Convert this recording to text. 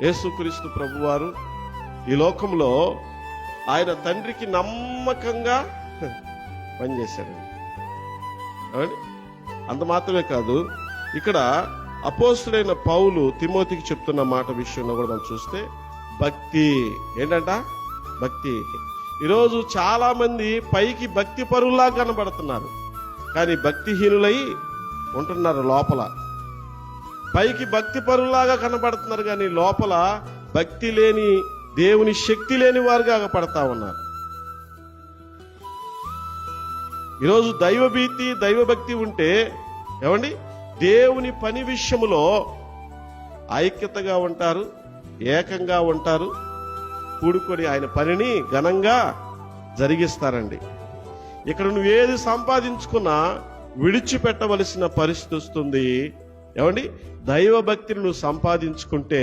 యేసుక్రీస్తు ప్రభువారు ఈ లోకంలో ఆయన తండ్రికి నమ్మకంగా పనిచేశాడండి. అంత మాత్రమే కాదు, ఇక్కడ అపోస్తుడైన పౌలు తిమోతికి చెప్తున్న మాట విషయంలో కూడా మనం చూస్తే భక్తి ఏంటంట, భక్తి. ఈరోజు చాలా మంది పైకి భక్తి పరుల్లా కనబడుతున్నారు, కానీ భక్తిహీనులై ఉంటున్నారు. లోపల పైకి భక్తి పరులాగా కనబడుతున్నారు, కానీ లోపల భక్తి లేని, దేవుని శక్తి లేని వారుగా పడతా ఉన్నారు. ఈరోజు దైవభీతి దైవభక్తి ఉంటే ఏమండి, దేవుని పని విషయములో ఐక్యతగా ఉంటారు, ఏకంగా ఉంటారు, కూడుకొని ఆయన పనిని ఘనంగా జరిగిస్తారండి. ఇక్కడ నువ్వు ఏది సంపాదించుకున్నా విడిచిపెట్టవలసిన పరిస్థితి వస్తుంది. ఏమండి, దైవభక్తిని నువ్వు సంపాదించుకుంటే